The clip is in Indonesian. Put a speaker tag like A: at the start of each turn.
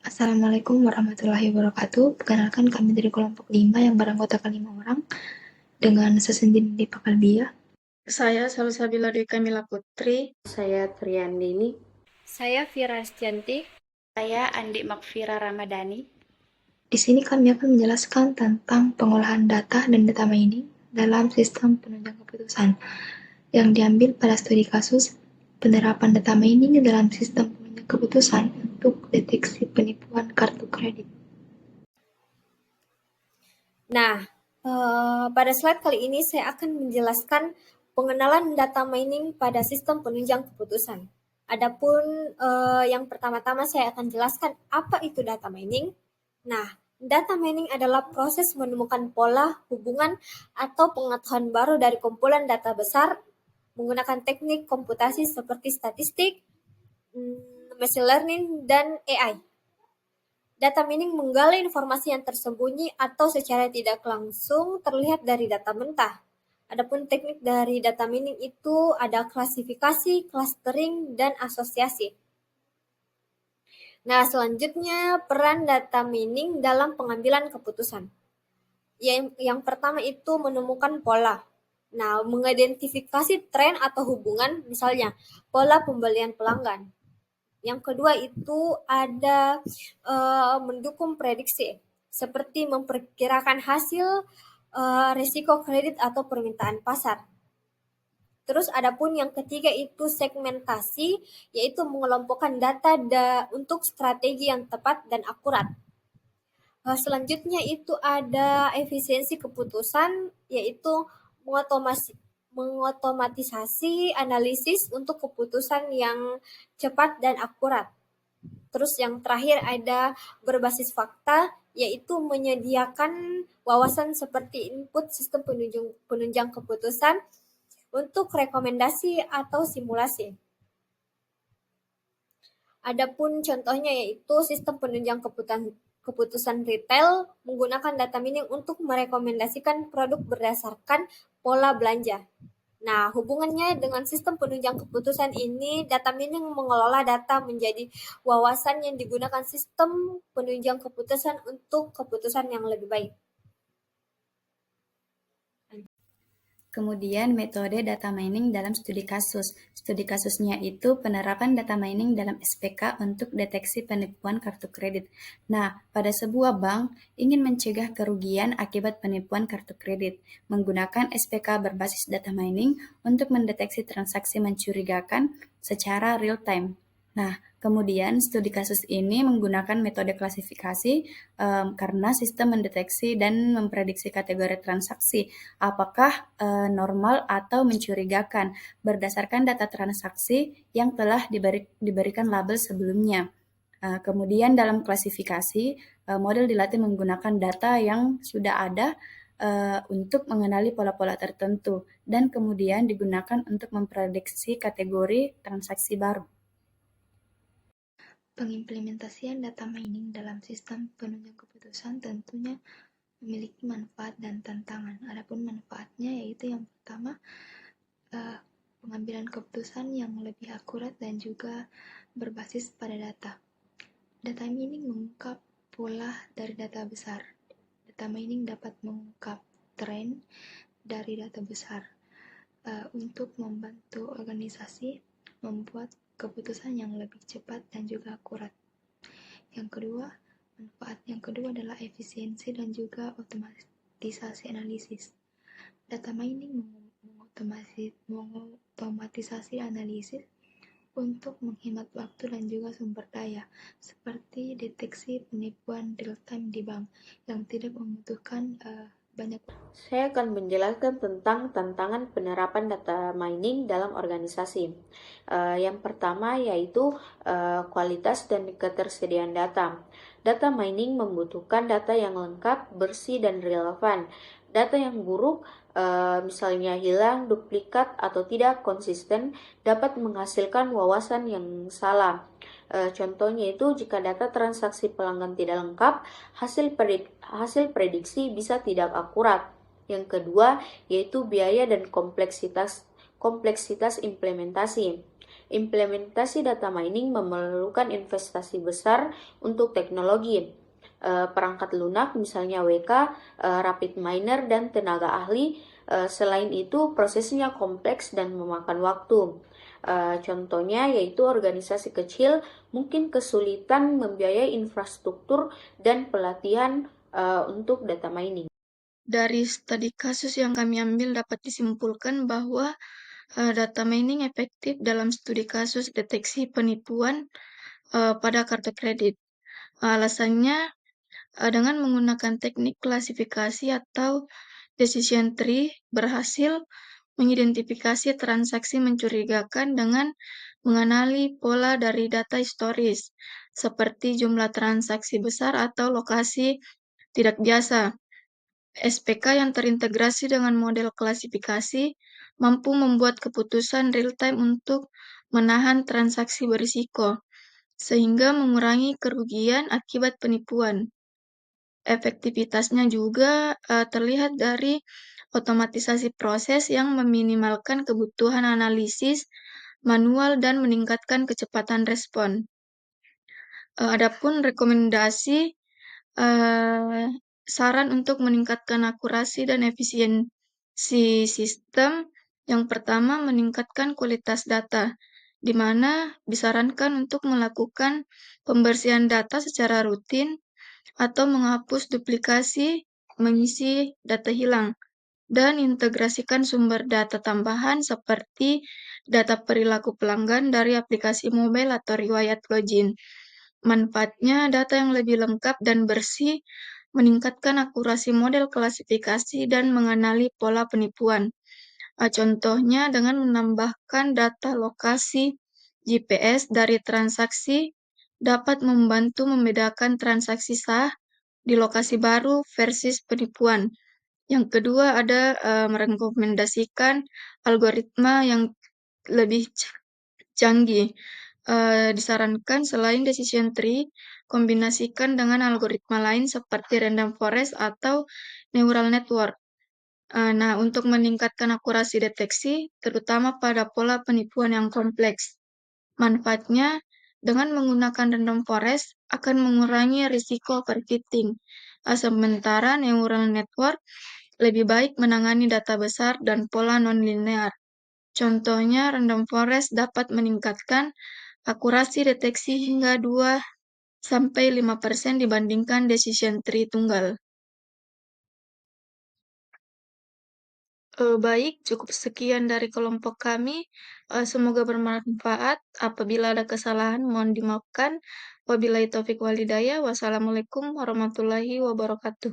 A: Assalamualaikum warahmatullahi wabarakatuh. Perkenalkan kami dari kelompok 5 yang beranggotakan 5 orang dengan sesendiri di Pakalbia.
B: Saya Salsabila Dewi Kamila Putri.
C: Saya Triandini.
D: Saya Vira Estianti.
E: Saya Andi Makfira Ramadhani.
A: Di sini kami akan menjelaskan tentang pengolahan data dan data mining dalam sistem penunjang keputusan yang diambil pada studi kasus penerapan data mining dalam sistem penunjang keputusan untuk deteksi penipuan kartu kredit.
D: Nah, pada slide kali ini saya akan menjelaskan pengenalan data mining pada sistem penunjang keputusan. Adapun yang pertama-tama saya akan jelaskan apa itu data mining. Nah, data mining adalah proses menemukan pola, hubungan, atau pengetahuan baru dari kumpulan data besar menggunakan teknik komputasi seperti statistik, machine learning, dan AI. Data mining menggali informasi yang tersembunyi atau secara tidak langsung terlihat dari data mentah. Adapun teknik dari data mining itu ada klasifikasi, clustering, dan asosiasi. Nah, selanjutnya peran data mining dalam pengambilan keputusan. Yang pertama itu menemukan pola. Nah, mengidentifikasi tren atau hubungan, misalnya pola pembelian pelanggan. Yang kedua itu ada mendukung prediksi, seperti memperkirakan hasil risiko kredit atau permintaan pasar. Terus adapun yang ketiga itu segmentasi, yaitu mengelompokkan data untuk strategi yang tepat dan akurat. Selanjutnya itu ada efisiensi keputusan, yaitu mengotomatisasi analisis untuk keputusan yang cepat dan akurat. Terus yang terakhir ada berbasis fakta, yaitu menyediakan wawasan seperti input sistem penunjang keputusan untuk rekomendasi atau simulasi. Adapun contohnya yaitu sistem penunjang keputusan retail menggunakan data mining untuk merekomendasikan produk berdasarkan pola belanja. Nah, hubungannya dengan sistem penunjang keputusan ini, data mining mengelola data menjadi wawasan yang digunakan sistem penunjang keputusan untuk keputusan yang lebih baik.
E: Kemudian metode data mining dalam studi kasus. Studi kasusnya itu penerapan data mining dalam SPK untuk deteksi penipuan kartu kredit. Nah, pada sebuah bank ingin mencegah kerugian akibat penipuan kartu kredit, menggunakan SPK berbasis data mining untuk mendeteksi transaksi mencurigakan secara real time. Nah, kemudian studi kasus ini menggunakan metode klasifikasi karena sistem mendeteksi dan memprediksi kategori transaksi, apakah normal atau mencurigakan berdasarkan data transaksi yang telah diberikan label sebelumnya. Kemudian dalam klasifikasi, model dilatih menggunakan data yang sudah ada untuk mengenali pola-pola tertentu dan kemudian digunakan untuk memprediksi kategori transaksi baru.
A: Pengimplementasian data mining dalam sistem penunjang keputusan tentunya memiliki manfaat dan tantangan. Adapun manfaatnya yaitu yang pertama, pengambilan keputusan yang lebih akurat dan juga berbasis pada data. Data mining mengungkap pola dari data besar. Data mining dapat mengungkap tren dari data besar untuk membantu organisasi membuat keputusan yang lebih cepat dan juga akurat. Manfaat yang kedua adalah efisiensi dan juga otomatisasi analisis. Data mining mengotomatisasi analisis untuk menghemat waktu dan juga sumber daya, seperti deteksi penipuan real time di bank yang tidak membutuhkan banyak.
C: Saya akan menjelaskan tentang tantangan penerapan data mining dalam organisasi. Yang pertama yaitu kualitas dan ketersediaan data. Data mining membutuhkan data yang lengkap, bersih, dan relevan. Data yang buruk, misalnya hilang, duplikat, atau tidak konsisten, dapat menghasilkan wawasan yang salah. Contohnya itu jika data transaksi pelanggan tidak lengkap, hasil prediksi bisa tidak akurat. Yang kedua yaitu biaya dan kompleksitas implementasi. Implementasi data mining memerlukan investasi besar untuk teknologi. Perangkat lunak misalnya WK, rapid miner, dan tenaga ahli. Selain itu, prosesnya kompleks dan memakan waktu. Contohnya yaitu organisasi kecil mungkin kesulitan membiayai infrastruktur dan pelatihan untuk data mining.
B: Dari studi kasus yang kami ambil dapat disimpulkan bahwa data mining efektif dalam studi kasus deteksi penipuan pada kartu kredit. Alasannya dengan menggunakan teknik klasifikasi atau decision tree berhasil mengidentifikasi transaksi mencurigakan dengan mengenali pola dari data historis, seperti jumlah transaksi besar atau lokasi tidak biasa. SPK yang terintegrasi dengan model klasifikasi mampu membuat keputusan real-time untuk menahan transaksi berisiko, sehingga mengurangi kerugian akibat penipuan. Efektivitasnya juga terlihat dari otomatisasi proses yang meminimalkan kebutuhan analisis manual dan meningkatkan kecepatan respon. Adapun rekomendasi saran untuk meningkatkan akurasi dan efisiensi sistem, yang pertama meningkatkan kualitas data, di mana disarankan untuk melakukan pembersihan data secara rutin atau menghapus duplikasi, mengisi data hilang, dan integrasikan sumber data tambahan seperti data perilaku pelanggan dari aplikasi mobile atau riwayat login. Manfaatnya, data yang lebih lengkap dan bersih meningkatkan akurasi model klasifikasi dan mengenali pola penipuan. Contohnya dengan menambahkan data lokasi GPS dari transaksi dapat membantu membedakan transaksi sah di lokasi baru versus penipuan. Yang kedua ada merekomendasikan algoritma yang lebih canggih. Disarankan selain decision tree, kombinasikan dengan algoritma lain seperti random forest atau neural network. Nah, untuk meningkatkan akurasi deteksi, terutama pada pola penipuan yang kompleks. Manfaatnya, dengan menggunakan random forest akan mengurangi risiko overfitting. Sementara neural network lebih baik menangani data besar dan pola non-linear. Contohnya, random forest dapat meningkatkan akurasi deteksi hingga 2-5% dibandingkan decision tree tunggal. Baik, cukup sekian dari kelompok kami. Semoga bermanfaat. Apabila ada kesalahan, mohon dimaafkan. Wabillahi taufiq wal hidayah. Wassalamualaikum warahmatullahi wabarakatuh.